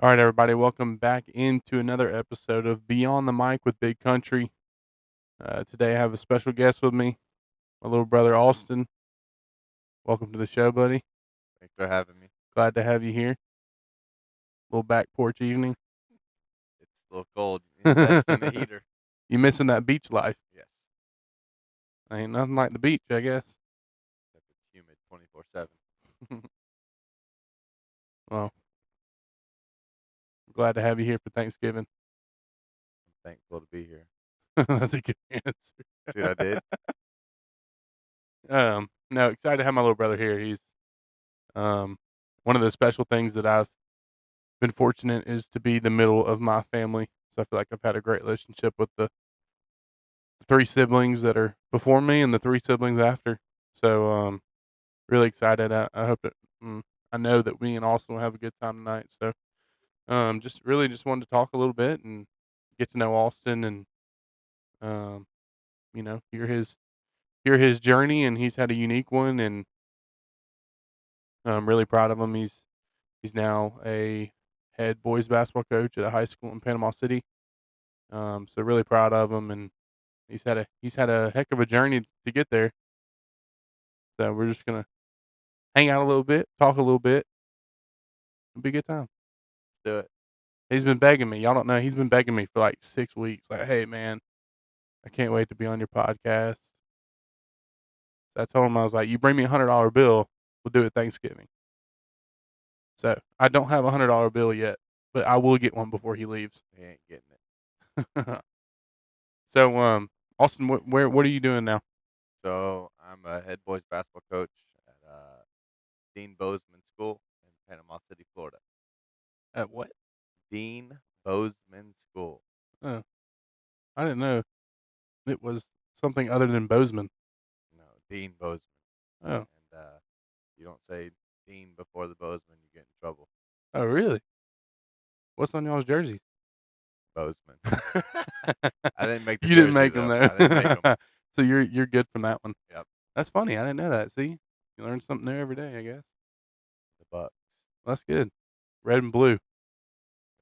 All right, everybody, welcome back into another episode of Beyond the Mic with Big Country. Today I have a special guest with me, my little brother Austin. Welcome to the show, buddy. Thanks for having me. Glad to have you here. Little back porch evening. It's a little cold. Invest in the heater. You missing that beach life? Yes. Ain't nothing like the beach, I guess. Except it's humid 24/7. Well, I'm glad to have you here for Thanksgiving. I'm thankful to be here. That's a good answer. See what I did? No, excited to have my little brother here. He's one of the special things that I've been fortunate is to be the middle of my family. So I feel like I've had a great relationship with the three siblings that are before me and the three siblings after. So, really excited. I hope that I know that we and Austin will have a good time tonight. So, just wanted to talk a little bit and get to know Austin and, um, hear his journey. And he's had a unique one, and I'm really proud of him. He's now a head boys basketball coach at a high school in Panama City. So really proud of him, and he's had a heck of a journey to get there. So we're just gonna hang out a little bit, talk a little bit. It'll be a good time. Do it. He's been begging me. Y'all don't know. He's been begging me for like 6 weeks. Like, hey man, I can't wait to be on your podcast. So I told him I was like, you bring me $100 bill, we'll do it Thanksgiving. So I don't have $100 bill yet, but I will get one before he leaves. He ain't getting it. So Austin, what are you doing now? So I'm a head boys basketball coach at Dean Bozeman School in Panama City, Florida. At what? Dean Bozeman School. Oh, I didn't know it was something other than Bozeman. No, Dean Bozeman. Oh, And you don't say Dean before the Bozeman, you get in trouble. oh really? What's on y'all's jerseys? Bozeman. I didn't make the You didn't jersey make them though. though. I didn't make them. So you're good from that one. Yep. That's funny. I didn't know that. See, you learn something new every day, I guess. The Bucks. That's good. Red and blue.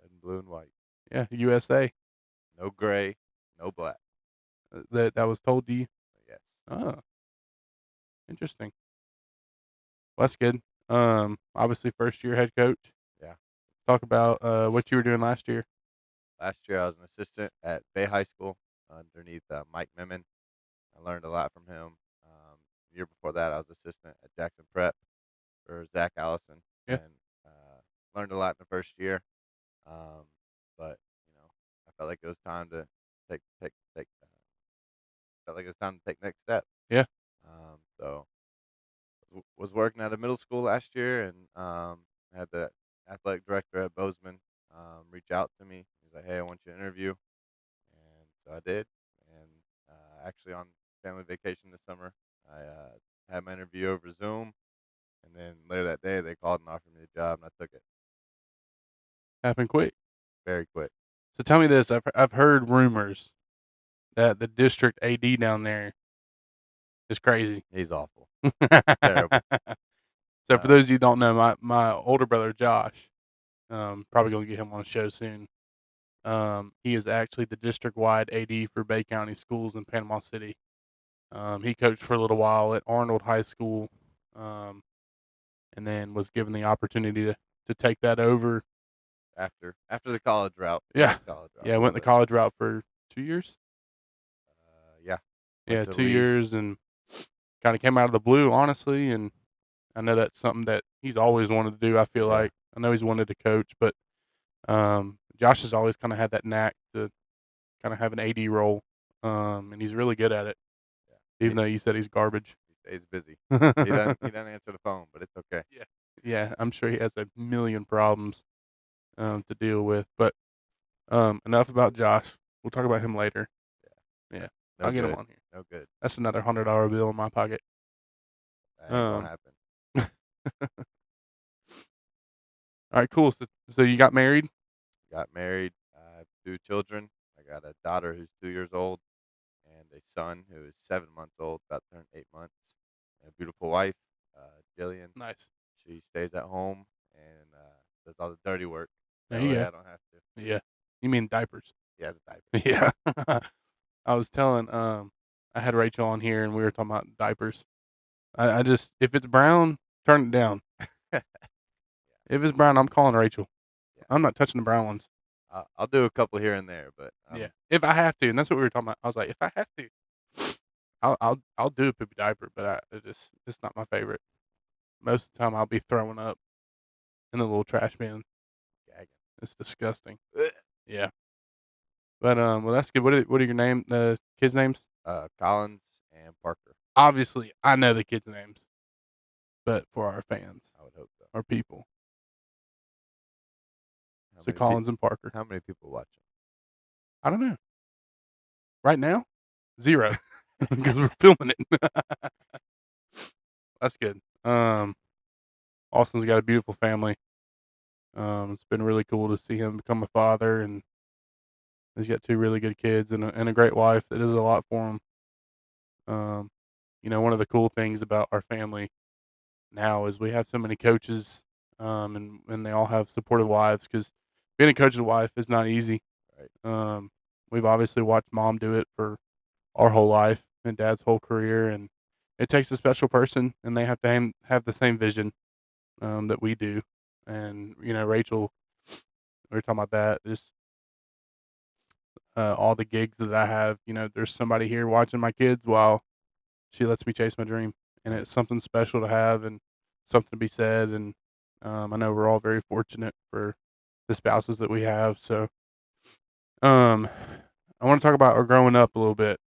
Red and blue and white. Yeah, USA. No gray, no black. That was told to you. Yes. Oh, interesting. Well, that's good. Obviously first year head coach. Yeah. Talk about what you were doing last year. Last year I was an assistant at Bay High School underneath Mike Memon. I learned a lot from him. The year before that, I was assistant at Jackson Prep for Zach Allison, Yeah. and learned a lot in the first year. Um, but I felt like it was time to take. Felt like it was time to take next step. Yeah. So was working at a middle school last year, and had the athletic director at Bozeman reach out to me. He's like, "Hey, I want you to interview," and so I did. And actually, on family vacation this summer, I had my interview over Zoom, and then later that day, they called and offered me the job, and I took it Happened quick. very quick. So tell me this. I've heard rumors that the district AD down there is crazy. He's awful, terrible. So for those of you who don't know, my older brother Josh, probably gonna get him on the show soon. He is actually the district-wide AD for Bay County schools in Panama City. He coached for a little while at Arnold High School, and then was given the opportunity to take that over. After the college route, Yeah, college route yeah, went the college route for 2 years. Yeah, Yeah, to 2 leave. years, and kind of came out of the blue, honestly. And I know that's something that he's always wanted to do. I feel Yeah. like I know he's wanted to coach, but Josh has always kind of had that knack to kind of have an AD role, and he's really good at it. Yeah. Even though you said he's garbage. He stays busy. He doesn't answer the phone, but it's okay. Yeah, yeah, I'm sure he has a million problems to deal with. But enough about Josh. We'll talk about him later. Yeah, No I'll get him good. on here. No good. That's another $100 bill in my pocket. That ain't gonna happen. All right, cool. So you got married? Got married. I have 2 children. I got a daughter who's 2 years old, and a son who is 7 months old, about to turn 8 months. And a beautiful wife, Jillian. Nice. She stays at home and does all the dirty work. There That you way go. I don't have to. Yeah. You mean diapers? Yeah, the diapers. Yeah. I was telling, I had Rachel on here and we were talking about diapers. I just if it's brown, turn it down. If it's brown, I'm calling Rachel. Yeah, I'm not touching the brown ones. I'll do a couple here and there, but Yeah. If I have to, and that's what we were talking about. I was like, if I have to, I'll do a poopy diaper, but it's not my favorite. Most of the time, I'll be throwing up in the little trash bin. gagging. It's disgusting. Yeah. But well, that's good. What are your kids' names? Collins and Parker. Obviously, I know the kids' names, but for our fans, I would hope so. our people, How so many pe- Collins and Parker. How many people watching? I don't know. Right now, 0 because we're filming it. That's good. Austin's got a beautiful family. It's been really cool to see him become a father, and he's got 2 really good kids and a great wife that does a lot for him. Um, one of the cool things about our family now is we have so many coaches, and they all have supportive wives because being a coach's wife is not easy. Right. Um, we've obviously watched mom do it for our whole life and dad's whole career, and it takes a special person, and they have to have the same vision that we do. And Rachel, we were talking about that. Just all the gigs that I have, there's somebody here watching my kids while she lets me chase my dream, and Right. it's something special to have and something to be said. And I know we're all very fortunate for the spouses that we have. So, um, I want to talk about our growing up a little bit.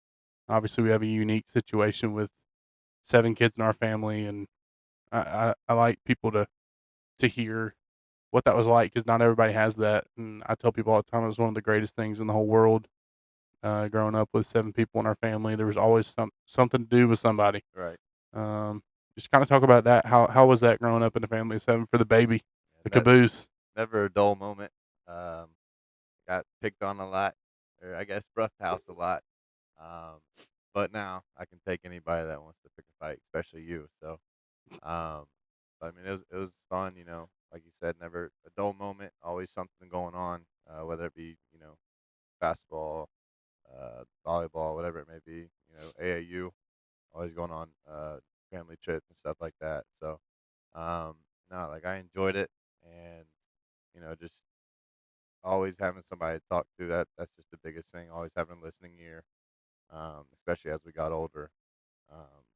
Obviously, we have a unique situation with 7 kids in our family, and I like people to hear what that was like because not everybody has that. And I tell people all the time it was one of the greatest things in the whole world. Growing up with 7 people in our family, there was always something to do with somebody. Right. Um, just kind of talk about that. How was that growing up in a family of 7 for the baby, the Yeah, caboose? never a dull moment. Um, got picked on a lot, or I guess roughhoused a lot. Um, but now I can take anybody that wants to pick a fight, especially you. So, um, but I mean, it was fun. Like you said, never a dull moment. Always something going on, whether it be basketball, volleyball, whatever it may be. AAU, always going on family trips and stuff like that. So, um, no, like I enjoyed it, and just always having somebody to talk to. That's just the biggest thing. Always having a listening ear, especially as we got older.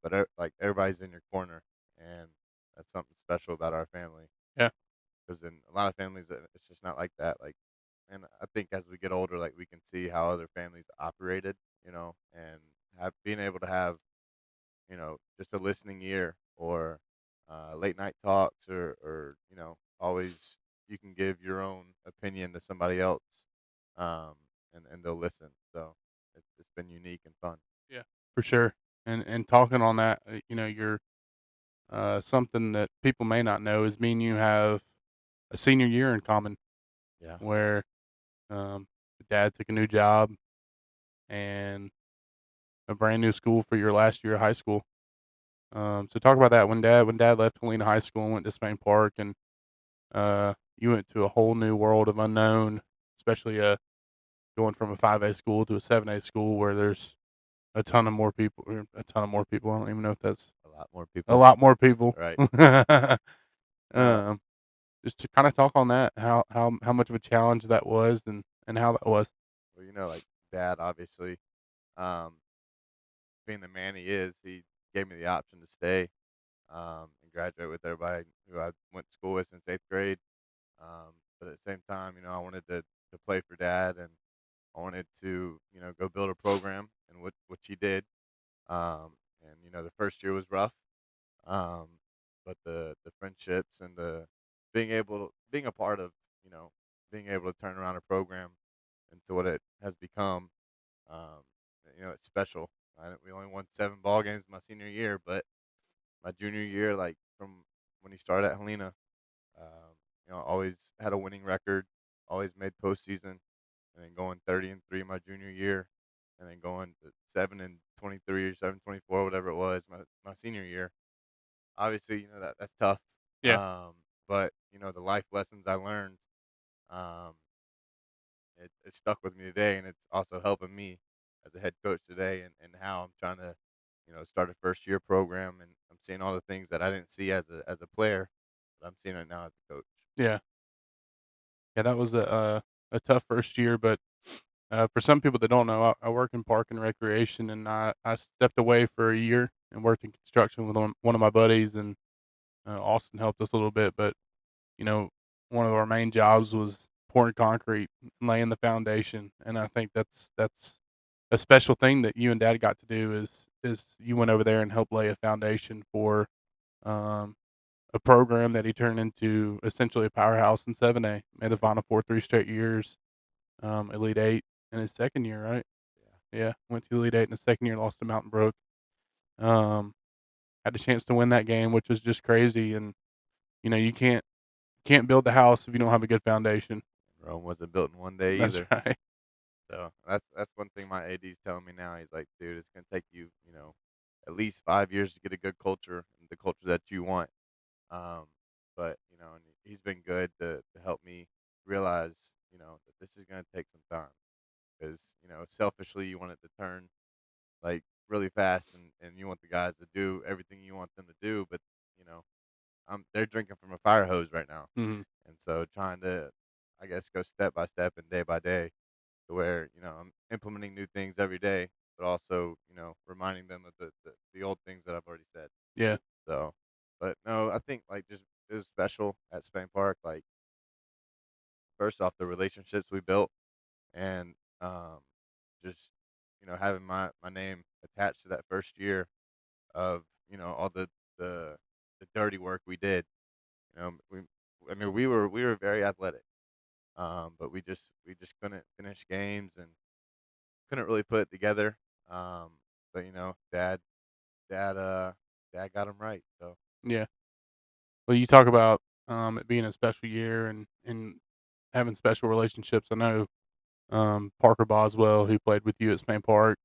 But like everybody's in your corner, and that's something special about our family. Yeah, Because in a lot of families, it's just not like that. Like, and I think as we get older, like we can see how other families operated, and being able to have, just a listening ear or late night talks or always you can give your own opinion to somebody else, um, and they'll listen. So it's been unique and fun. yeah, for sure. And talking on that, you're something that people may not know is me and you have a senior year in common, Yeah. where dad took a new job and a brand new school for your last year of high school. So talk about that when dad left Helena High School and went to Spain Park, and you went to a whole new world of unknown, especially going from a 5A school to a 7A school where there's a ton of more people. Or a ton of more people. I don't even know if that's A lot more a people. lot more people. Right. Uh, um, just to kind of talk on that, how much of a challenge that was, and how that was. well, like dad, obviously, um, being the man he is, he gave me the option to stay, and graduate with everybody who I went to school with since 8th grade. But at the same time, I wanted to play for dad, and I wanted to, go build a program, and which he did. And the first year was rough, um, but the friendships and the being a part of, you know, being able to turn around a program into what it has become, um, it's special. We only won 7 ball games my senior year, but my junior year, like from when he started at Helena, always had a winning record, always made postseason, and then going 30-3 my junior year, and then going to 7-23 or 7-24, whatever it was, my senior year. Obviously, that's tough. Yeah, But the life lessons I learned, just stuck with me today, and it's also helping me as a head coach today, and how I'm trying to, start a first year program, and I'm seeing all the things that I didn't see as a player, but I'm seeing it now as a coach. Yeah. Yeah, that was a tough first year, but, for some people that don't know, I work in park and recreation, and I stepped away for a year and worked in construction with one of my buddies, and, Austin helped us a little bit, but, you know, one of our main jobs was pouring concrete and laying the foundation, and I think that's a special thing that you and dad got to do is you went over there and helped lay a foundation for, um, a program that he turned into essentially a powerhouse in 7A. Made the Final Four 3 straight years, Elite 8 in his 2nd year, right? Yeah. Yeah, went to Elite 8 in his 2nd year, lost to Mountain Brook. Um, had a chance to win that game, which was just crazy, and, you can't build the house if you don't have a good foundation. Rome wasn't built in one day That's either. right. So that's one thing my AD's telling me now. He's like, dude, it's gonna take you, at least 5 years to get a good culture and the culture that you want. Um, but and he's been good to help me realize, that this is gonna take some time because selfishly you want it to turn like really fast, and you want the guys to do everything you want them to do, but you know, they're drinking from a fire hose right now, Mhm. and so trying to, I guess, go step by step and day by day to where I'm implementing new things every day, but also reminding them of the old things that I've already said. Yeah. So, but no, I think like just it was special at Spain Park. Like first off, the relationships we built, and just having my name attached to that first year of all the the dirty work we did. We I mean we were very athletic, but we just couldn't finish games and couldn't really put it together. Um, but dad, uh, dad got him right. So Yeah. Well, you talk about, it being a special year and having special relationships. I know, Parker Boswell, who played with you at Spain Park,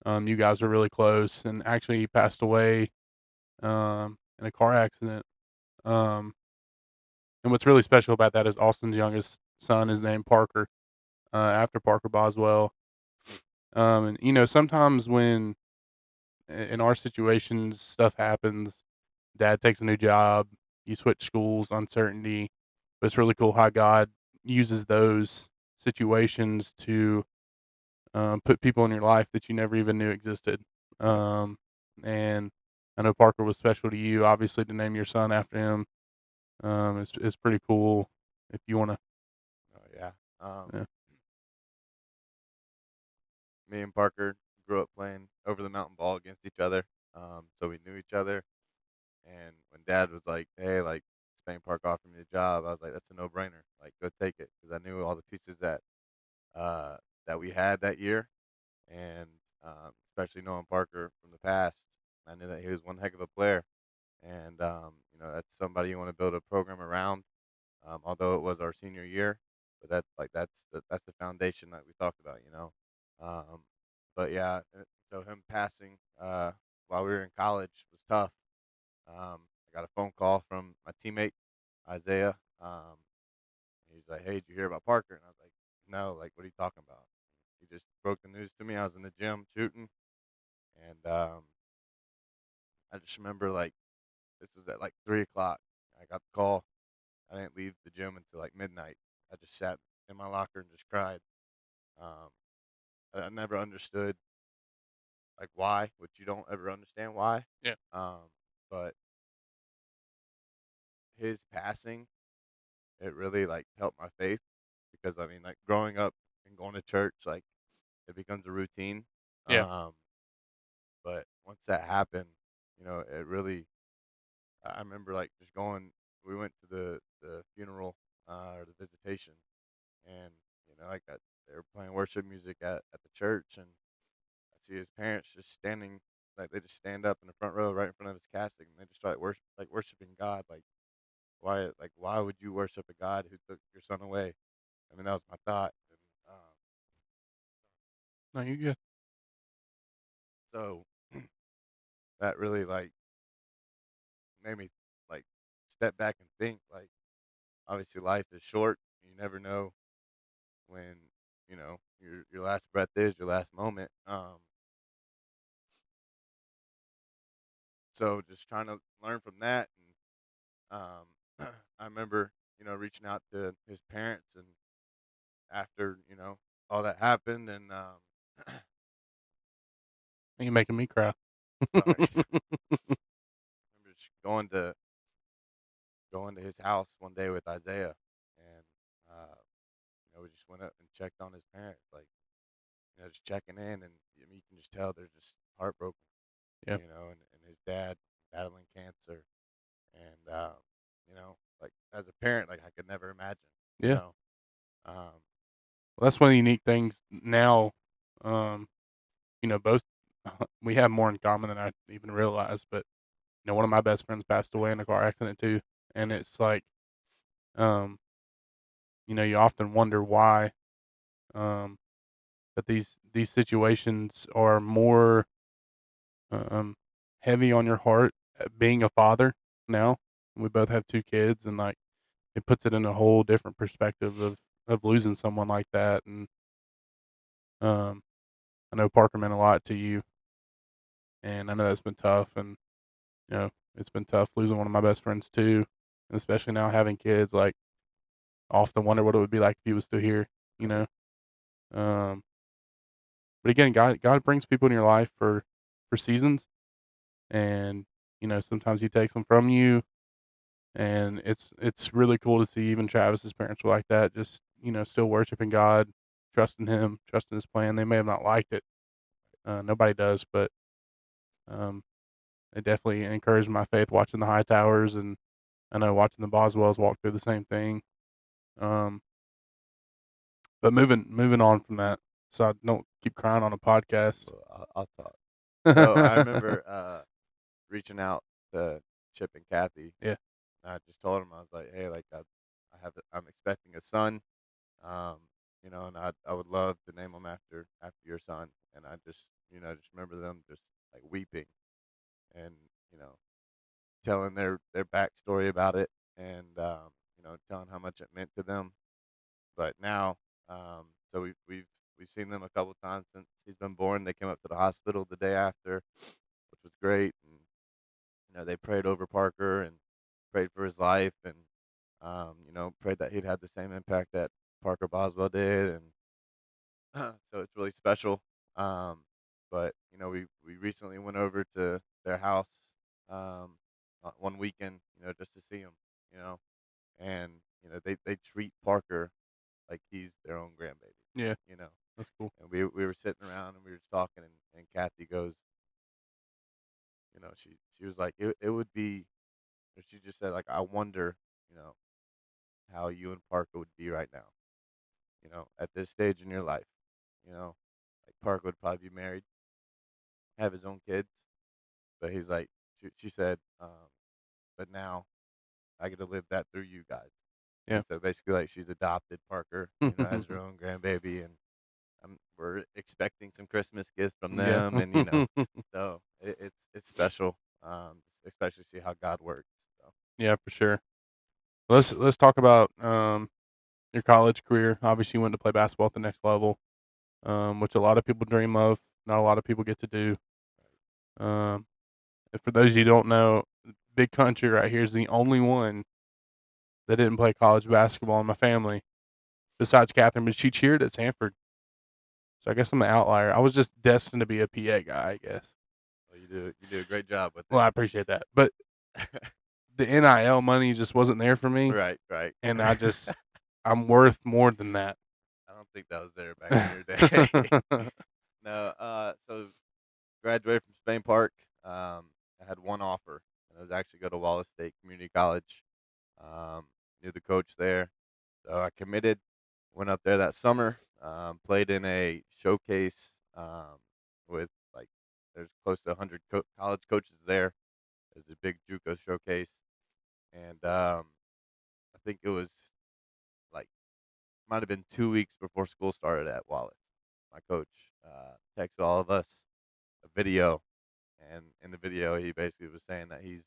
you guys were really close, and actually he passed away, in a car accident. Um, and what's really special about that is Austin's youngest son is named Parker, after Parker Boswell. And, sometimes when in our situations, stuff happens. Dad takes a new job, you switch schools, uncertainty. But it's really cool how God uses those situations to put people in your life that you never even knew existed. And I know Parker was special to you. Obviously, to name your son after him is pretty cool. If you want to, oh yeah. yeah, Me and Parker grew up playing over the mountain ball against each other. So we knew each other. And when Dad was like, "Hey, like Spain Park offered me a job," I was like, "That's a no-brainer. Like, go take it," because I knew all the pieces uh, that we had that year, and especially knowing Parker from the past, I knew that he was one heck of a player, and that's somebody you want to build a program around. Although it was our senior year, but that's the foundation that we talked about. Um, but yeah, so him passing while we were in college was tough. I got a phone call from my teammate Isaiah. He's like, "Hey, did you hear about Parker?" And I was like, "No, like, what are you talking about?" He just broke the news to me. I was in the gym shooting, and I just remember like this was at like 3 o'clock. I got the call. I didn't leave the gym until like midnight. I just sat in my locker and just cried. Um, I never understood like why, which you don't ever understand why. yeah, Um, but his passing, it really like helped my faith because I mean like growing up and going to church, like it becomes a routine. yeah, Um, but once that happened, it really. I remember like just going. We went to the funeral or the visitation, and like they were playing worship music at the church, and I see his parents just standing, like they just stand up in the front row right in front of his casket, and they just start worshiping God. Why would you worship a God who took your son away? I mean, that was my thought. And, no, you're good. so that really like made me like step back and think like obviously life is short. You never know when your last breath is your last moment. So just trying to learn from that, and I remember reaching out to his parents, and after all that happened, and You're making me cry. sorry, I remember just going to his house one day with Isaiah, and we just went up and checked on his parents, like just checking in, and you can just tell they're just heartbroken, Yeah. and his dad battling cancer, and like as a parent, like I could never imagine, you Yeah. know, um, Well, that's one of the unique things now. Um, both we have more in common than I even realized. But one of my best friends passed away in a car accident too, and it's like, um, you often wonder why. Um, but these situations are more um heavy on your heart. Being a father now, we both have 2 kids, and like it puts it in a whole different perspective of losing someone like that. And um, I know Parker meant a lot to you, and I know that's been tough. And it's been tough losing one of my best friends too, and especially now having kids. Like, I often wonder what it would be like if he was still here. You right, know, um, but again, God brings people in your life for seasons, and sometimes He takes them from you, and it's really cool to see even Travis's parents were like that, just still worshiping God, trusting Him, trusting His plan. They may have not liked it, nobody does, but um, it definitely encouraged my faith watching the High Towers, and I know watching the Boswells walk through the same thing. Um, but moving on from that, so I don't keep crying on a podcast. well, I'll talk. So I remember reaching out to Chip and Kathy. Yeah, And I just told them, I was like, hey, like I'm expecting a son, um, and I would love to name him after your son. And I just remember them just like weeping, and you know telling their backstory about it, and telling how much it meant to them. But now, so we've seen them a couple times since he's been born. They came up to the hospital the day after, which was great, and they prayed over Parker and prayed for his life, and prayed that he'd have the same impact that Parker Boswell did, and so it's really special. Um, but we recently went over to their house um, one weekend, just to see him, you know, and they treat Parker like he's their own grandbaby, yeah, you know. that's cool. And we were sitting around and we were just talking, and Kathy goes, she was like, it would be, or she just said like, I wonder, you know, how you and Parker would be right now, at this stage in your life, like Parker would probably be married, have his own kids, but he's like, she said, but now I get to live that through you guys. Yeah, And so basically, like she's adopted Parker, as her own grandbaby, and we're expecting some Christmas gifts from yeah, them, and so it's special, especially see how God works. So yeah, for sure. Let's talk about your college career. Obviously, you went to play basketball at the next level, which a lot of people dream of. Not a lot of people get to do. Um, and for those of you who don't know, Big Country right here is the only one that didn't play college basketball in my family, besides Catherine, but she cheered at Sanford. So I guess I'm an outlier. I was just destined to be a PA guy, I guess. well, you do a great job with Well, it. I appreciate that, but the NIL money just wasn't there for me, Right, right. and I'm worth more than that. I don't think that was there back in your day. No, so graduated from Spain Park. I had one offer, and it was actually go to Wallace State Community College. Um, Knew the coach there, so I committed. Went up there that summer. Played in a showcase with like there's close to 100 college coaches there. There's a big JUCO showcase, and I think it was like might have been 2 weeks before school started at Wallace. My coach texted all of us a video, and in the video he basically was saying that he's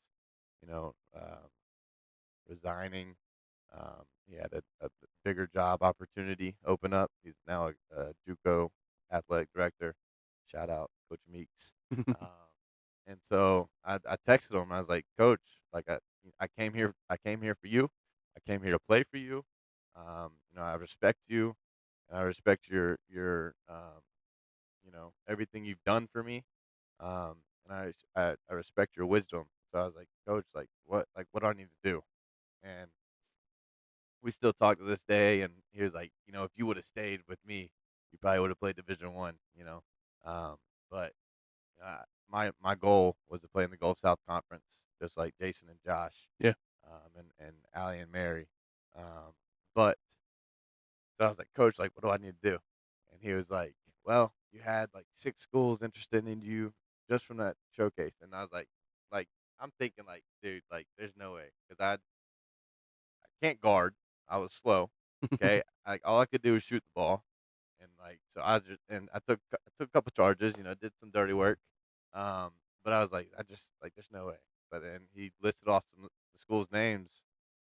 you know resigning, he had a bigger job opportunity open up. He's now a JUCO athletic director. Shout out Coach Meeks. Um, and so I texted him. I was like, Coach, like I came here for you. I came here to play for you. I respect you, and I respect your everything you've done for me. And I respect your wisdom. So I was like, Coach, what do I need to do? And we still talk to this day. And he was like, if you would have stayed with me, you probably would have played Division 1. But my goal was to play in the Gulf South Conference, just like Jason and Josh, Yeah. and Allie and Mary. But so I was like, Coach, like, what do I need to do? And he was like, well, you had like 6 schools interested in you just from that showcase. And I was like, I'm thinking like, dude, like, there's no way because I can't guard. I was slow. Okay, like all I could do was shoot the ball, and like so I took a couple charges. Did some dirty work. Um, but I was like, I just like, there's no way. But then he listed off some of the schools' names,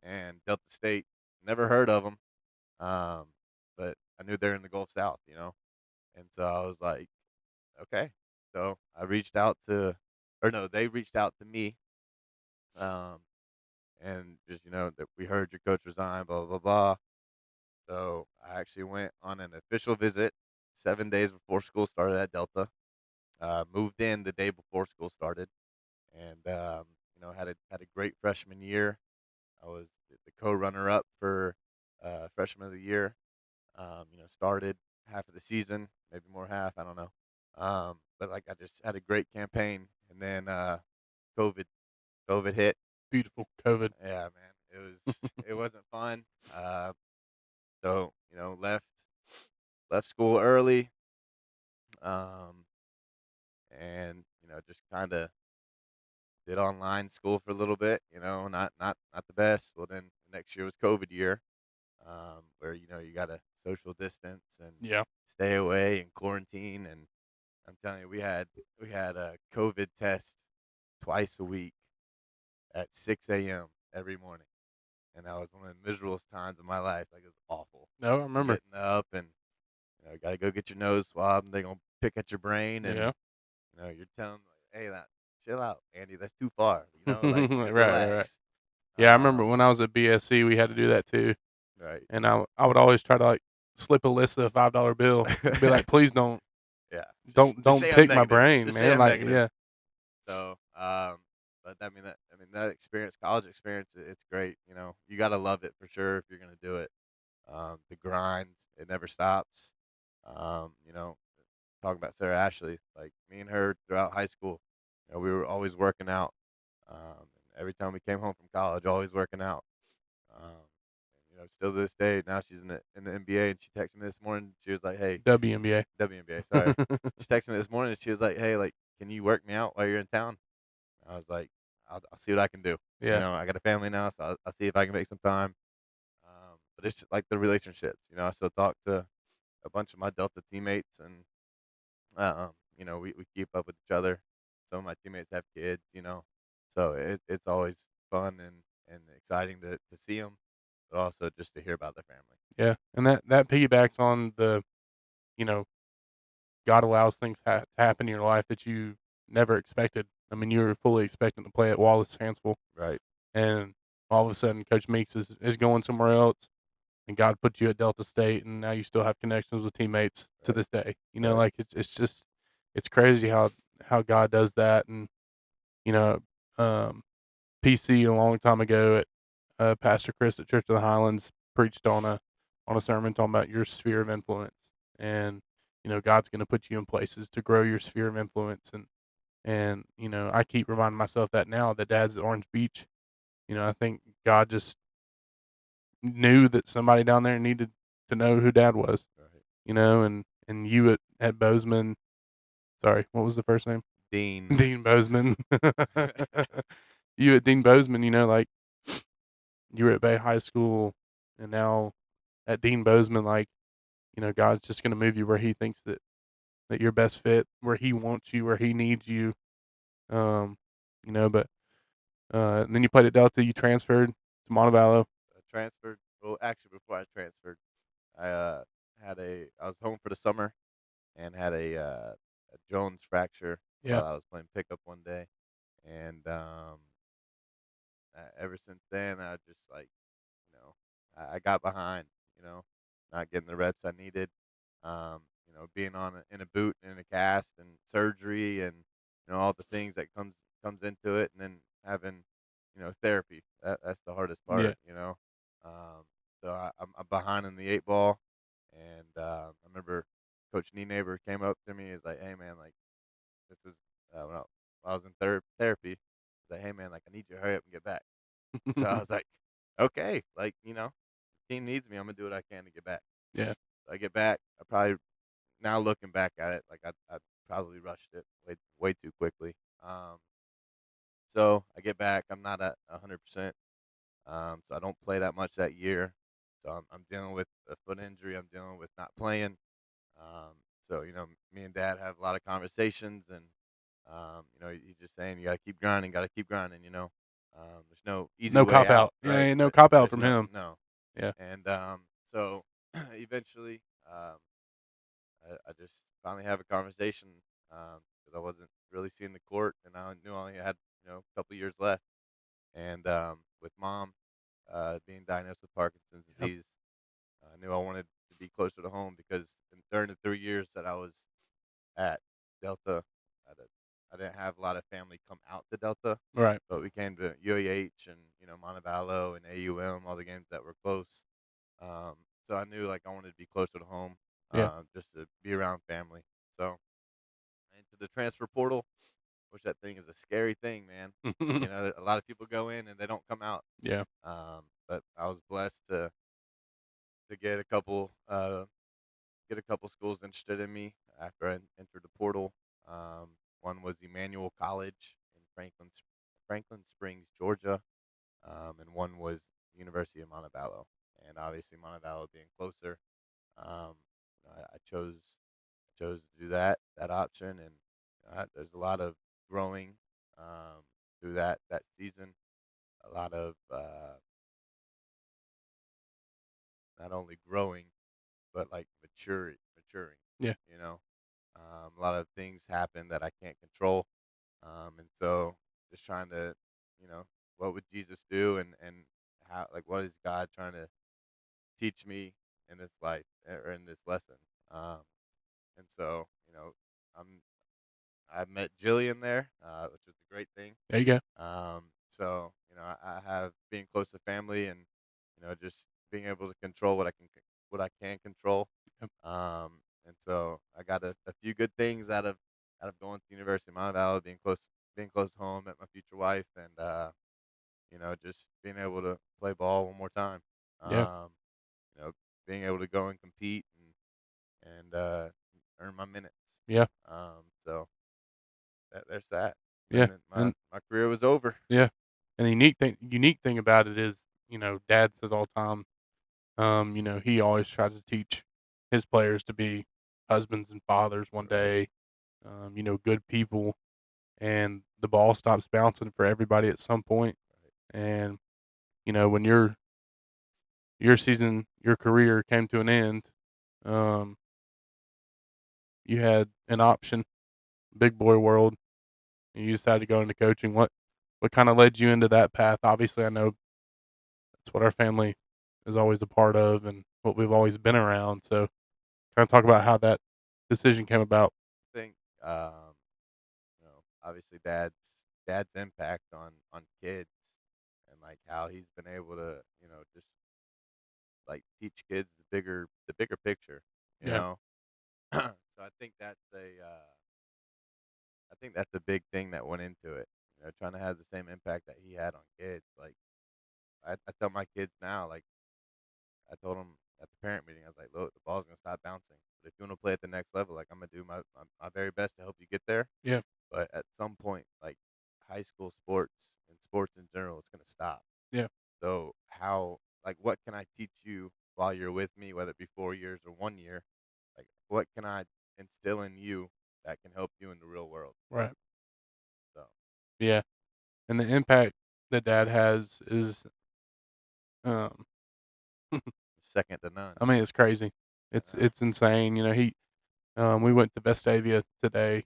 and Delta State. Never heard of them. Um, but I knew they're in the Gulf South. And so I was like, okay. So I reached out to, or no, they reached out to me. Um, and just that we heard your coach resign, blah blah blah. So I actually went on an official visit 7 days before school started at Delta. Moved in the day before school started, and had a great freshman year. I was the co-runner up for freshman of the year. Started half of the season, maybe more half, I don't know. But like I just had a great campaign, and then COVID, COVID hit. Beautiful COVID. Yeah, man, it wasn't fun. So left school early, um, and just kind of did online school for a little bit. Not the best. Well, then the next year was COVID year, where you got to social distance and Yeah. stay away and quarantine. And I'm telling you, we had a COVID test twice a week at 6 a.m. every morning, and that was one of the miserable times of my life. Like, it was awful. No, I remember. Getting up and got to go get your nose swabbed, and they're gonna pick at your brain, and Yeah. you're telling them, like, hey, that chill out, Andy, that's too far. Like, Right, right, right. relax. Yeah, I remember Um, when I was at BSC, we had to do that too, right. and I would always try to like slip Alyssa a $5 bill and be like, please don't Yeah, don't just don't say I'm pick my negative. brain, Just say man. I'm Like, negative. yeah, So, but that experience, college experience, it's great. You got to love it for sure if you're gonna do it. The grind, it never stops. Um, you know, Talking about Sarah Ashley, like me and her throughout high school, we were always working out. And every time we came home from college, always working out. Still to this day, now she's in the NBA, and she texted me this morning. She was like, "Hey, WNBA. WNBA, sorry." She texted me this morning, and she was like, "Hey, like, can you work me out while you're in town?" I was like, "I'll see what I can do." Yeah, I got a family now, so I'll see if I can make some time. But it's just like the relationships. I still talk to a bunch of my Delta teammates, and we keep up with each other. Some of my teammates have kids. So it's always fun and exciting to see them, but also just to hear about their family. yeah, and that piggybacks on the, you know, God allows things to happen in your life that you never expected. I mean, you were fully expecting to play at Wallace Hansville, Right. and all of a sudden, Coach Meeks is going somewhere else, and God put you at Delta State, and now you still have connections with teammates to Right. this day. Right. Like it's just it's crazy how God does that, and you know, um, PC a long time ago at Pastor Chris at Church of the Highlands preached on a sermon talking about your sphere of influence, and God's going to put you in places to grow your sphere of influence, and I keep reminding myself that now that Dad's at Orange Beach. I think God just knew that somebody down there needed to know who Dad was. Right. And you at Bozeman. Sorry, what was the first name? Dean. Dean Bozeman. You at Dean Bozeman. Like you were at Bay High School, and now at Dean Bozeman, like God's just going to move you where He thinks that you're best fit, where He wants you, where He needs you. Um, but and then you played at Delta. You transferred to Montevallo. Transferred. Well, actually, before I transferred, I was home for the summer and had a Jones fracture Yeah. while I was playing pickup one day, and ever since then, I just like I got behind, you know, not getting the reps I needed. Being in a boot and in a cast and surgery and all the things that comes into it, and then having therapy. That's the hardest Yeah. part. So I'm behind in the eight ball, and I remember Coach Neighbor came up to me. He's like, "Hey man, like this is when I was in therapy. He's like, "Hey man, like I need you to hurry up and get back." So I was like, "Okay, like the team needs me. I'm gonna do what I can to get back." Yeah. So I get back. I probably now looking back at it, like I probably rushed it way too quickly. So I get back. I'm not at 100%. So I don't play that much that year. So I'm dealing with a foot injury. I'm dealing with not playing. Um, so me and Dad have a lot of conversations, and he's just saying you got to keep grinding, got to keep grinding. There's no easy No way cop out, out. Yeah, right? ain't no cop out There's from him. no, Yeah. and so eventually, I just finally have a conversation because I wasn't really seeing the court, and I knew I only had a couple years left, and with Mom being diagnosed with Parkinson's Yep. disease, I knew I wanted to be closer to home because during the 3 years that I was at Delta, I, did, I didn't have a lot of family come out to Delta, Right. but we came to UAH and Montevallo and AUM, all the games that were close. Um, so I knew like I wanted to be closer to home, Yeah. just to be around family. So into the transfer portal, which that thing is a scary thing, man. A lot of people go in and they don't come out. Yeah. But I was blessed to get a couple schools interested in me after I entered the portal. One was Emmanuel College in Franklin Springs, Georgia, and one was University of Montevallo. And obviously, Montevallo being closer, um, I chose to do that option, and there's a lot of growing through that season. A lot of not only growing but like maturing. Yeah. You know, a lot of things happen that I can't control, and so just trying to, what would Jesus do, and how like what is God trying to teach me in this life or in this lesson? Um, and so I'm I met Jillian there, which was a great thing. There you go. So I have being close to family and just being able to control what I can control. Yep. And so I got a few good things out of going to University of Mount Valley, being close to home, met my future wife, and just being able to play ball one more time. Yeah. Um, being able to go and compete and earn my minutes. Yeah. So there's that. Yeah. And then my And my career was over. yeah. And the unique thing about it is, Dad says all the time, he always tries to teach his players to be husbands and fathers one Right. day, good people, and the ball stops bouncing for everybody at some point. And, when your career came to an end, um, you had an option, big boy world, and you decided to go into coaching. What kind of led you into that path? Obviously, I know that's what our family is always a part of and what we've always been around. So, kind of talk about how that decision came about. I think obviously dad's impact on kids and like how he's been able to, just like teach kids the bigger picture, you Yeah. know. So I think that's a big thing that went into it. Trying to have the same impact that he had on kids. Like I tell my kids now, like I told them at the parent meeting, I was like, look, the ball's gonna stop bouncing. But if you want to play at the next level, like I'm gonna do my very best to help you get there. Yeah. But at some point, like high school sports and sports in general, it's gonna stop. Yeah. So what can I teach you while you're with me, whether it be 4 years or 1 year? Like, what can I instill in you that can help you in the real world? Right. So Yeah. And the impact that dad has is, um, second to none. I mean, it's crazy. I It's know. it's insane. We went to Vestavia today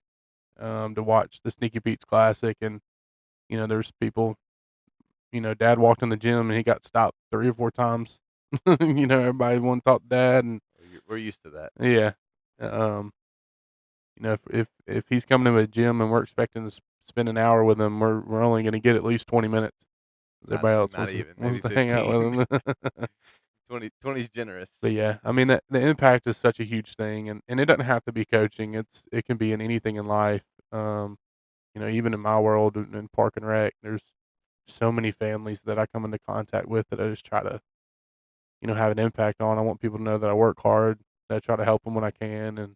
to watch the Sneaky Pete's Classic, and there's people. Dad walked in the gym and he got stopped 3 or 4 times. Everybody wanted to talk to Dad, and We're used to that. yeah, um, if he's coming to a gym and we're expecting to spend an hour with him, we're only going to get at least 20 minutes. 'Cause Not everybody else not even, wants maybe to hang out with 15. him. 20's generous. But yeah, I mean the impact is such a huge thing, and it doesn't have to be coaching. It can be in anything in life. Um, even in my world in Park and Rec, there's so many families that I come into contact with that I just try to have an impact on. I want people to know that I work hard, that I try to help them when I can, and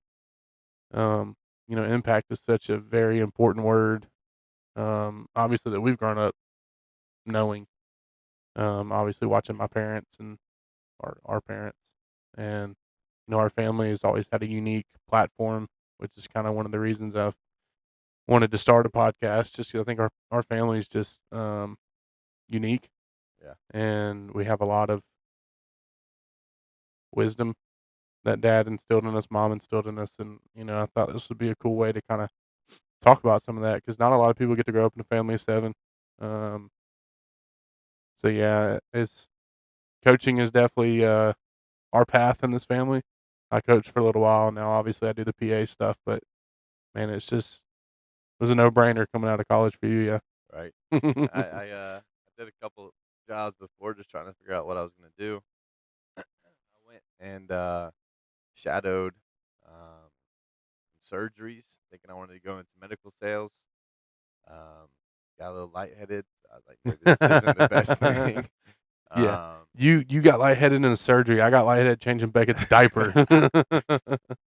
um, impact is such a very important word. Obviously that we've grown up knowing. Obviously watching my parents and our parents, and our family has always had a unique platform, which is kind of one of the reasons I've wanted to start a podcast. Just 'cause I think our family is just unique, Yeah. and we have a lot of wisdom that dad instilled in us, mom instilled in us, and I thought this would be a cool way to kind of talk about some of that because not a lot of people get to grow up in a family of seven. Um, so yeah, it's coaching is definitely our path in this family. I coached for a little while now. Obviously, I do the PA stuff, but man, it was a no brainer coming out of college for you, Right. yeah. I did a couple jobs before just trying to figure out what I was gonna do. I went and shadowed um, surgeries, thinking I wanted to go into medical sales. Um, got a little lightheaded. I was like, maybe this isn't the best thing. Yeah. Um, You got lightheaded in a surgery. I got lightheaded changing Beckett's diaper.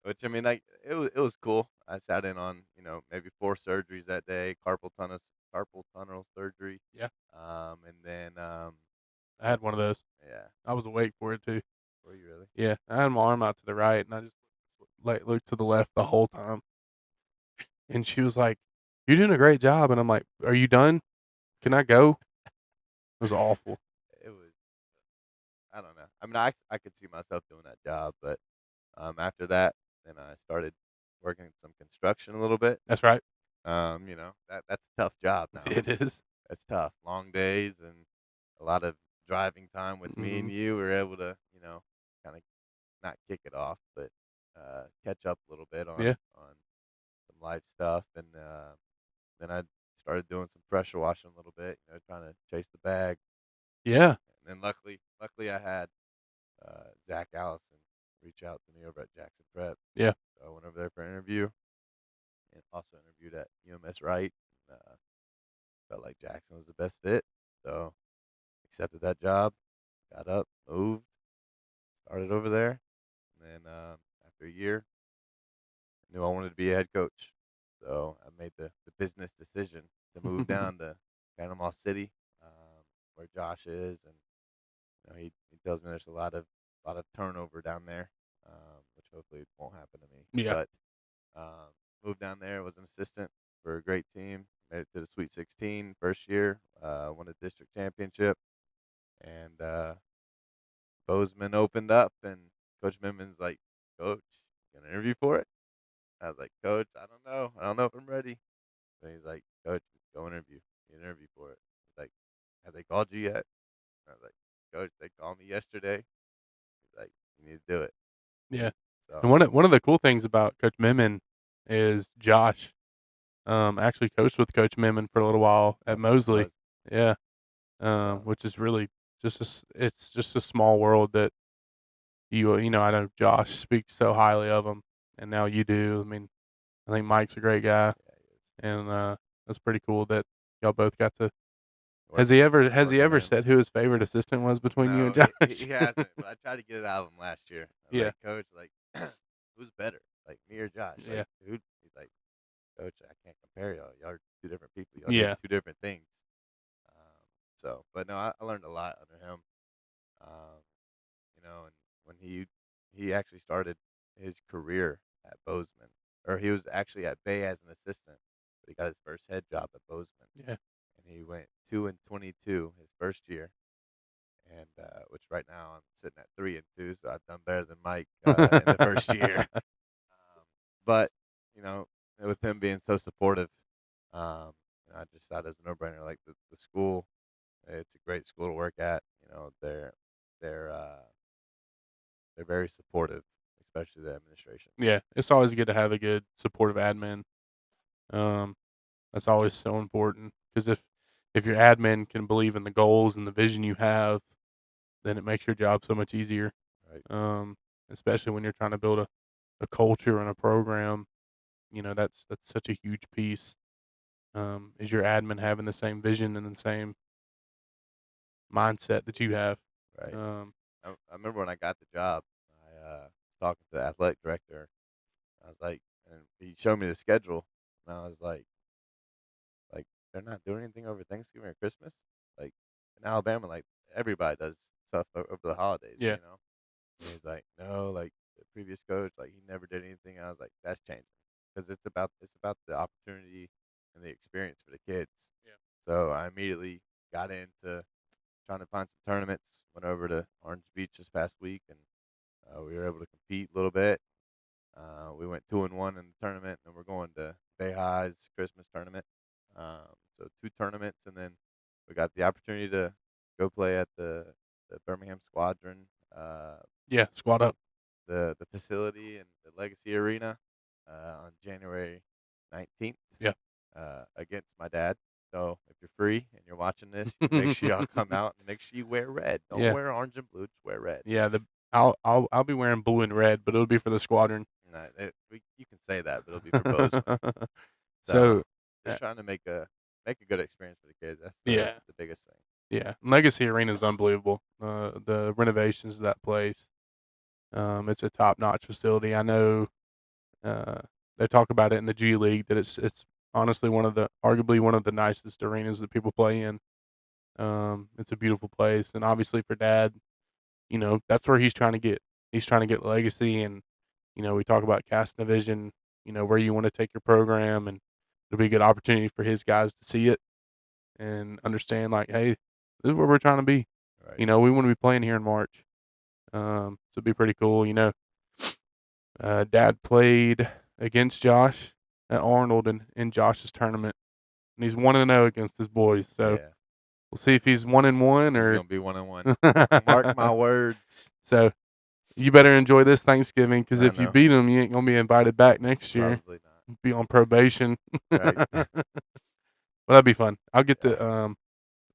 which I mean, like it was cool. I sat in on maybe 4 surgeries that day, carpal tunnel surgery, Yeah, and then I had one of those. yeah, I was awake for it too. were you really? Yeah, I had my arm out to the right, and I just looked to the left the whole time. And she was like, "You're doing a great job." And I'm like, "Are you done? Can I go?" It was awful. It was. I don't know. I mean, I could see myself doing that job, but after that, then I started working some construction a little bit. That's right. That's a tough job now. It is. That's tough. Long days and a lot of driving time with me and Mhm. you. We were able to, kind of not kick it off, but catch up a little bit on Yeah. some life stuff, and then I started doing some pressure washing a little bit, trying to chase the bag. Yeah. And then luckily I had Zach Allison reach out to me over at Jackson Prep. Yeah. So I went over there for an interview and also interviewed at UMS Wright. Felt like Jackson was the best fit, so accepted that job. Got up, moved, started over there, and then after a year, I knew I wanted to be a head coach. So I made the business decision to move down to Panama City, where Josh is, and he tells me there's a lot of turnover down there, which hopefully won't happen to me. Yeah. But moved down there, was an assistant for a great team, made it to the Sweet 16 first year, won a district championship, and Bozeman opened up, and Coach Mimon's like, "Coach, you gonna interview for it?" I was like, "Coach, I don't know. I don't know if I'm ready." And he's like, "Coach, go interview. You interview for it." He's like, "Have they called you yet?" I was like, "Coach, they called me yesterday." He's like, "You need to do it." Yeah. And So one of the cool things about Coach Memon is Josh actually coached with Coach Memon for a little while at yep, Mosley. was Yeah. so Which is really it's just a small world that I know Josh speaks so highly of him, and now you do. I mean, I think Mike's a great guy, yeah, he is. and that's pretty cool that y'all both got to. Has Work he ever has he work ever under him. said who his favorite assistant was between you and No, he Josh? hasn't. But I tried to get it out of him last year. I was Yeah, like, "Coach, like, who's better, like me or Josh? Like, yeah, who?" He's like, "Coach, I can't compare y'all. Y'all are two different people. Y'all did yeah, two different things." But no, I learned a lot under him. Um, and when he actually started his career at Bozeman, or he was actually at Bay as an assistant, but he got his first head job at Bozeman, yeah. and he went 2-22 his first year, and which right now I'm sitting at 3-2, so I've done better than Mike in the first year. But you know, with him being so supportive, I just thought it was a no-brainer. Like the school, it's a great school to work at. They're they're very supportive, especially the administration. Yeah, it's always good to have a good supportive admin. Um, that's always so important because if your admin can believe in the goals and the vision you have, then it makes your job so much easier. Right, Um, especially when you're trying to build a culture and a program. That's such a huge piece. Is your admin having the same vision and the same mindset that you have? right. Um, I remember when I got the job, I was talking to the athletic director. I was like, and he showed me the schedule, and I was like, they're not doing anything over Thanksgiving or Christmas. Like in Alabama, like everybody does stuff over the holidays, yeah, And he's like, no, like the previous coach, like he never did anything. I was like, that's changing because it's about the opportunity and the experience for the kids. yeah, So I immediately got into trying to find some tournaments. Went over to Orange Beach this past week, and we were able to compete a little bit. We went 2-1 in the tournament, and we're going to Bay High's Christmas tournament. So two tournaments, and then we got the opportunity to go play at the Birmingham Squadron, yeah. Squad up. the facility and the Legacy Arena on January 19th Yeah. against my dad. So if you're free and you're watching this, make sure y'all come out and make sure you wear red. Don't Yeah, wear orange and blue, just wear red. yeah. I'll be wearing blue and red, but it'll be for the squadron. No, you can say that, but it'll be for Bozeman. So, So uh, just trying to make a good experience for the kids. That's yeah, the biggest thing. yeah. Legacy Arena is unbelievable. The renovations of that place. It's a top notch facility. I know. Uh, they talk about it in the G League that it's honestly arguably one of the nicest arenas that people play in. It's a beautiful place, and obviously for Dad, that's where he's trying to get. He's trying to get legacy, and we talk about casting a vision. Where you want to take your program, and it'll be a good opportunity for his guys to see it and understand, like, hey, this is where we're trying to be. Right. We want to be playing here in March. So it'd be pretty cool. Dad played against Josh at Arnold in Josh's tournament, and he's 1-0 against his boys. So Yeah. we'll see if he's 1-1 He's or. gonna be 1-1. Mark my words. So you better enjoy this Thanksgiving because I if you know. beat him, you ain't gonna be invited back next year. Probably not. Be on probation. Right. Well, that'd be fun. I'll get Yeah. the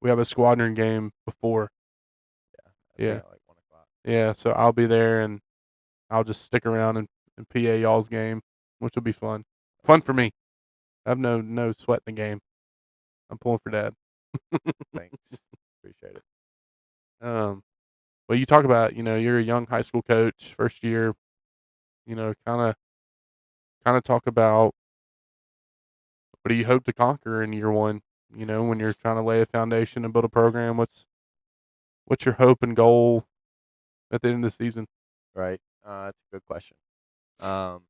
we have a squadron game before. Yeah. I think Yeah. at like 1 o'clock. Yeah. So I'll be there and I'll just stick around and PA y'all's game, which will be fun. Fun for me. I have no sweat in the game. I'm pulling for Dad. Thanks. Appreciate it. Um, well, you talk about you're a young high school coach, first year. Kind of talk about what do you hope to conquer in year one. When you're trying to lay a foundation and build a program, what's your hope and goal at the end of the season? Right. That's a good question. Um,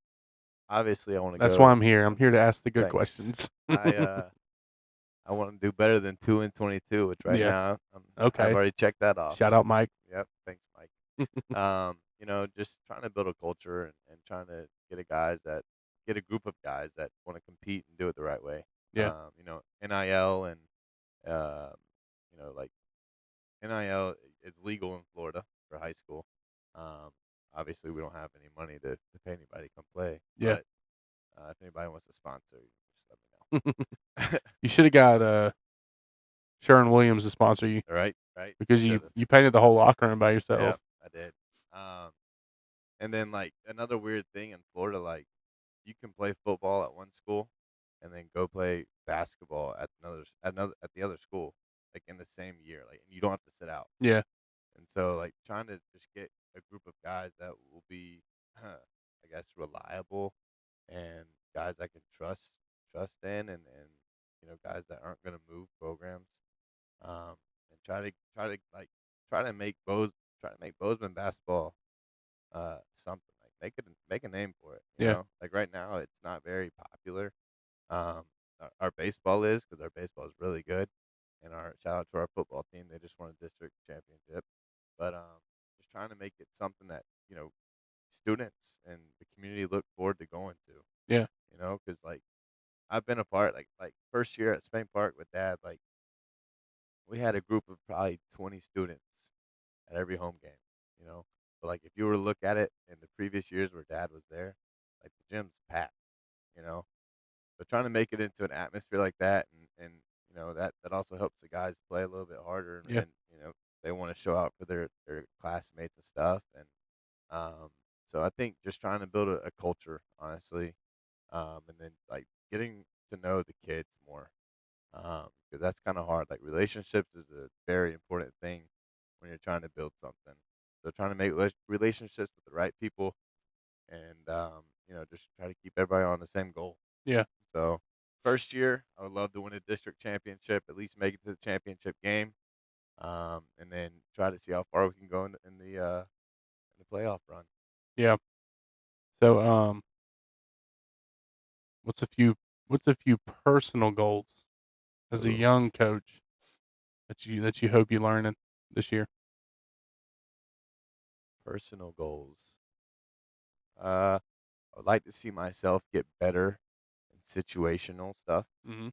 obviously, I want to That's why go. I'm here. I'm here to ask the good Thanks. questions. I I want to do better than 2-22, which right Yeah. now I've Okay. already checked that off. Shout out, Mike. Yep. Thanks, Mike. Just trying to build a culture and trying to get a group of guys that want to compete and do it the right way. Yeah. NIL and um, like NIL is legal in Florida for high school. Um, obviously, we don't have any money to pay anybody to come play, Yeah. but if anybody wants to sponsor, just let me know. You should have got Sharon Williams to sponsor you Right, right. because you Should have. you painted the whole locker room by yourself. Yep, I did. Um, and then like another weird thing in Florida, like you can play football at one school and then go play basketball at the other school, like in the same year, like and you don't have to sit out. Yeah. And so like trying to just get a group of guys that will be, I guess, reliable and guys I can trust in, and guys that aren't going to move programs, and try to make Bozeman basketball something like make a name for it. Yeah. Like right now it's not very popular. Our baseball is because our baseball is really good, and our shout out to our football team. They just won a district championship. but just trying to make it something that students and the community look forward to going to. Yeah. Because like I've been a part like first year at Spain Park with Dad, like we had a group of probably 20 students at every home game. You know, but like if you were to look at it in the previous years where Dad was there, like the gym's packed. You know, so trying to make it into an atmosphere like that, and that also helps the guys play a little bit harder, Yeah. and they want to show out for their classmates and stuff, and um, so I think just trying to build a culture, honestly, and then like getting to know the kids more, because that's kind of hard. Like relationships is a very important thing when you're trying to build something. So trying to make relationships with the right people, and just try to keep everybody on the same goal. Yeah. So, first year, I would love to win a district championship, at least make it to the championship game, and then try to see how far we can go in the playoff run. Yeah. So, what's a few what's a few personal goals as a Ooh, young coach that you hope you learn in this year? personal goals. I would like to see myself get better in situational stuff. Mhm.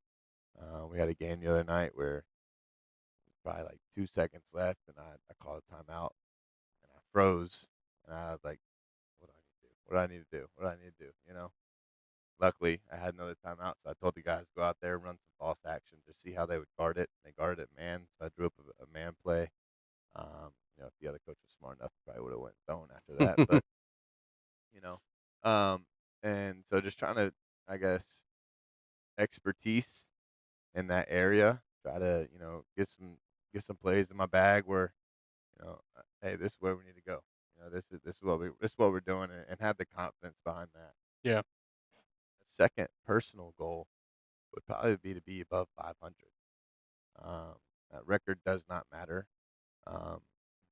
We had a game the other night where probably like 2 seconds left, and I called a timeout, and I froze, and I was like, "What do I need to do? What do I need to do? What do I need to do?" Luckily, I had another timeout, so I told the guys go out there, run some false action, just see how they would guard it. They guarded it man, so I drew up a man play. If the other coach was smart enough, probably would have went zone after that. But you know, um, and so just trying to, I guess, expertise in that area. Try to get some plays in my bag where hey, this is where we need to go. This is what we're doing, and have the confidence behind that. Yeah. The second personal goal would probably be to be above 500. Um, that record does not matter, um,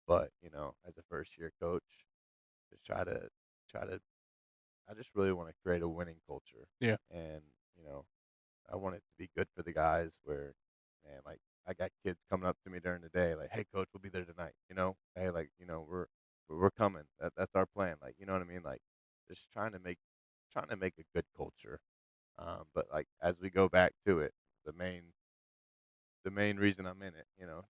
but as a first year coach, just try to. I just really want to create a winning culture, Yeah. and you know, I want it to be good for the guys. Where, man, like I got kids coming up to me during the day, like, "Hey, coach, we'll be there tonight." Hey, like, we're coming. That's our plan. Like, you know what I mean? Like, just trying to make a good culture. But like as we go back to it, the main the main reason I'm in it,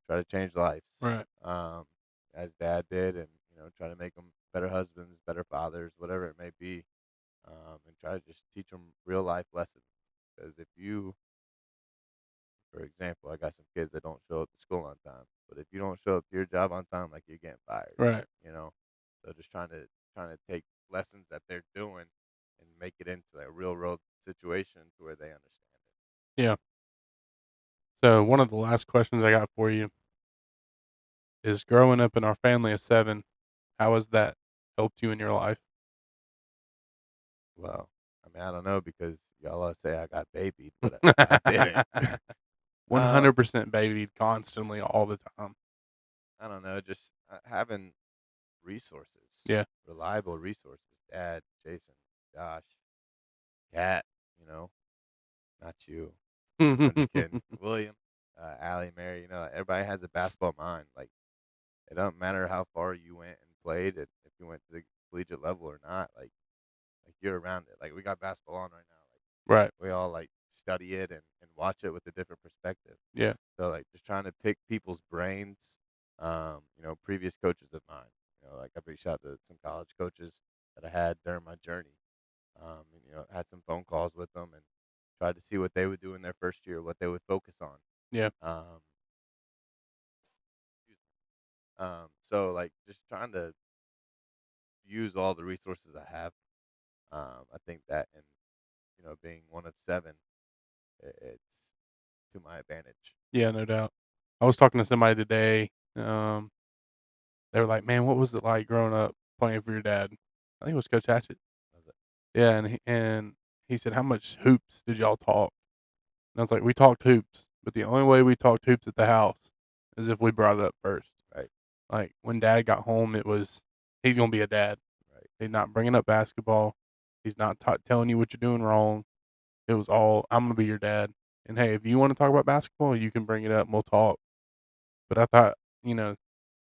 try to change lives, Right. um, as Dad did, and try to make them better husbands, better fathers, whatever it may be, and try to just teach them real life lessons. Because if you, for example, I got some kids that don't show up to school on time, but if you don't show up to your job on time, like you're getting fired, Right. you know. So just trying to take lessons that they're doing and make it into a real world situation to where they understand it. Yeah. So, one of the last questions I got for you is growing up in our family of 7, how has that helped you in your life? Well, I mean, I don't know because y'all all say I got babied, but I didn't. um, 100% babied constantly all the time. I don't know, just having resources, Yeah. reliable resources. Dad, Jason, Josh, Kat, you know, not you. I'm just kidding. William, Allie, Mary, everybody has a basketball mind. Like, it doesn't matter how far you went and played, it, if you went to the collegiate level or not. Like you're around it. Like we got basketball on right now. Like Right. we all like study it and watch it with a different perspective. Yeah. So like just trying to pick people's brains. Previous coaches of mine. Like I've reached out to some college coaches that I had during my journey. And, had some phone calls with them and tried to see what they would do in their first year, what they would focus on. Yeah. Um, so like just trying to use all the resources I have. I think that, and being one of 7, it's to my advantage. Yeah, no doubt. I was talking to somebody today, they were like, "Man, what was it like growing up playing for your dad?" I think it was Coach Hatchett. Was it? Yeah, and he said, "How much hoops did y'all talk?" And I was like, "We talked hoops, but the only way we talked hoops at the house is if we brought it up first." Right, Like, when dad got home, it was, he's gonna be a dad. right, He's not bringing up basketball. He's not telling you what you're doing wrong. It was all, "I'm gonna be your dad, and hey, if you wanna talk about basketball, you can bring it up and we'll talk." But I thought, you know,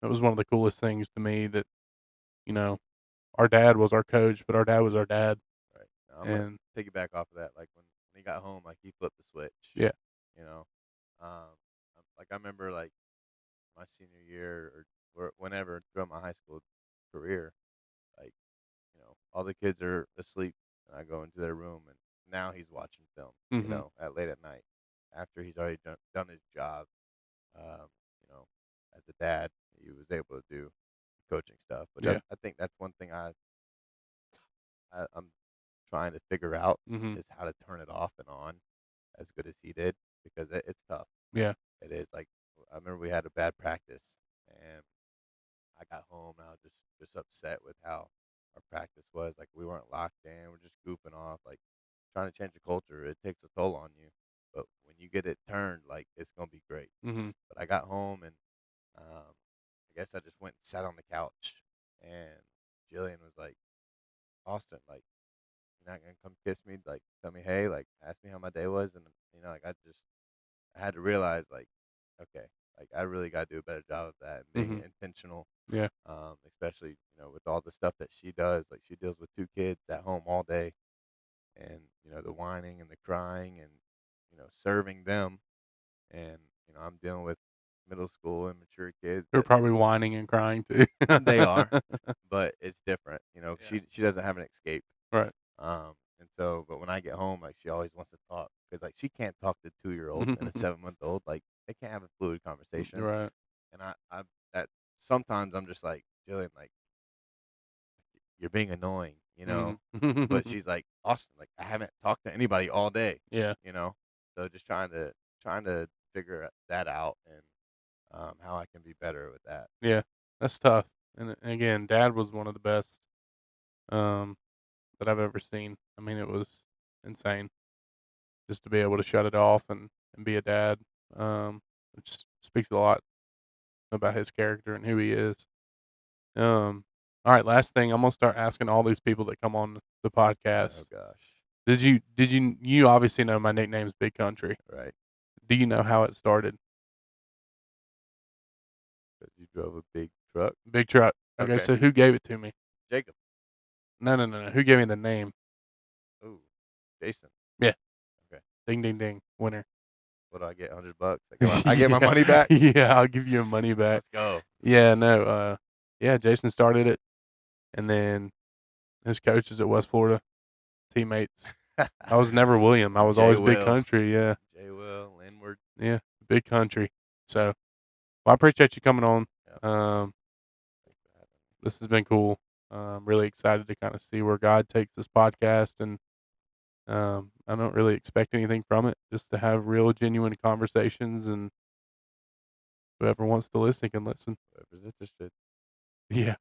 It was one of the coolest things to me that, you know, our dad was our coach, but our dad was our dad. Right. Now, I'm gonna And piggyback off of that. Like when he got home, like he flipped the switch. yeah. You know, like I remember like my senior year or whenever throughout my high school career, like all the kids are asleep, and I go into their room, and now he's watching film. Mhm. At late at night, after he's already done his job. Um, as a dad, he was able to do coaching stuff, which Yeah. I think that's one thing I'm trying to figure out Mhm. is how to turn it off and on as good as he did because it's tough. Yeah. It is like I remember we had a bad practice and I got home and I was just upset with how our practice was. Like we weren't locked in, we're just goofing off. Like trying to change the culture, it takes a toll on you. But when you get it turned, like it's gonna be great. Mhm. But I got home and I guess I just went and sat on the couch and Jillian was like, Austin, like you're not gonna come kiss me, like tell me hey, like ask me how my day was, and like I had to realize like, okay, like I really got to do a better job of that and being Mhm. intentional, Yeah. especially with all the stuff that she does. Like she deals with two kids at home all day, and the whining and the crying and serving them, and I'm dealing with middle school and mature kids They're that probably whining and crying too. they are, but it's different. Yeah. She doesn't have an escape. Right. And so, but when I get home, like she always wants to talk because like she can't talk to 2 year old and a 7 month old. Like they can't have a fluid conversation. Right. And I that sometimes I'm just like Jillian, like you're being annoying, Mhm. But she's like Austin, like I haven't talked to anybody all day, Yeah. you know. So just trying to figure that out and how I can be better with that. Yeah. That's tough. And again, dad was one of the best, um, that I've ever seen. I mean, it was insane just to be able to shut it off and be a dad. Which speaks a lot about his character and who he is. All right, last thing, I'm gonna start asking all these people that come on the Oh podcast. gosh, You obviously know my nickname's Big Country. right? Do you know how it started? Because you drove a big truck. Big truck. Okay, Okay, so who gave it to me? Jacob. No, no, no, no. Who gave me the name? Ooh, Jason. Yeah. Okay. Ding, ding, ding. Winner. What do I get? $100. I get my Yeah. money back. Yeah, I'll give you your money back. Let's go. Yeah, no, yeah, Jason started it, and then his coaches at West Florida, teammates. I was never William. I was Jay always Big Will. Country. Yeah. Jay Will. Landward. Yeah. Big Country. So, well, I appreciate you coming on. Yep. Um, Thanks for having me. this has been cool. I'm really excited to kind of see where God takes this podcast, and I don't really expect anything from it. Just to have real, genuine conversations, and whoever wants to listen can listen. Whoever's interested. Yeah,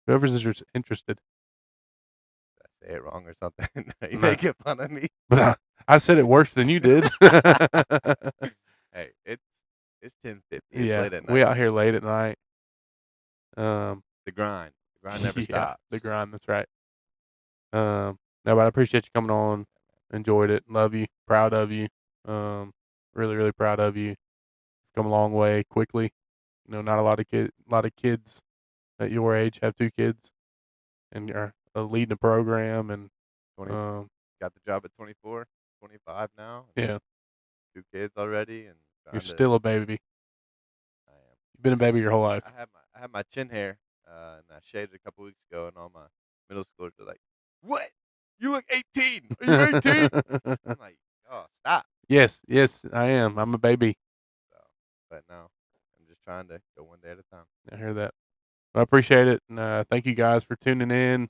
whoever's interested. Did I say it wrong or something? Are you No, making fun of me? but I said it worse than you did. Hey, it's 10:50. It's Yeah, late at we night. out here late at night. Um, The grind. The grind never yeah, stops. the grind. That's right. No, but I appreciate you coming on. Enjoyed it. Love you. Proud of you. Um, really, really proud of you. Come a long way quickly. Not a lot of kids at your age have two kids, and you're leading a program. And 20. um, Got the job at 24, 25 now. yeah, Two kids already, and you're trying to. still a baby. I am. You've been a baby your whole life. I have my chin hair, and I shaved it a couple weeks ago, and all my middle schoolers are like, "What? You look 18? Are you 18?" I'm like, "Oh, stop." Yes, yes, I am. I'm a baby. So, but no, I'm just trying to go one day at a time. I hear that. I appreciate it, and thank you guys for tuning in.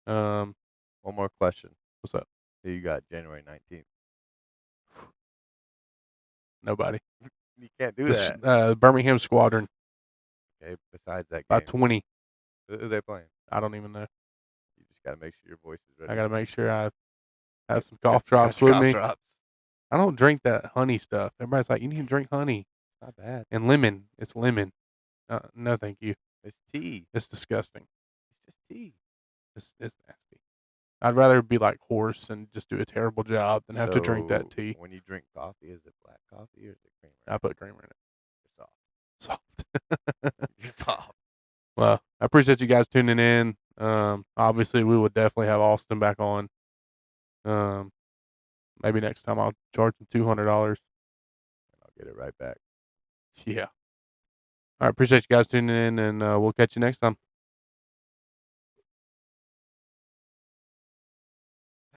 Um, One more question. what's up? Who you got January 19th? Nobody. You can't do This that. Birmingham Squadron, Okay, besides that about game, 20. who they playing? I don't even know. You just got to make sure your voice is I ready. got to make sure I have some Got, cough got drops your with cough me. drops. I don't drink that honey stuff. Everybody's like, you need to drink honey Not bad. and lemon. It's lemon. No, thank you. It's tea. It's disgusting. It's just tea. It's nasty. I'd rather be like horse and just do a terrible job than have to drink that So tea. when you drink coffee, is it black coffee or is it creamer? I put creamer in it. Or soft? Soft. You're soft. Well, I appreciate you guys tuning in. Obviously, we would definitely have Austin back on. Um, maybe next time I'll charge him $200. And I'll get it right back. Yeah. All right. Appreciate you guys tuning in, and we'll catch you next time.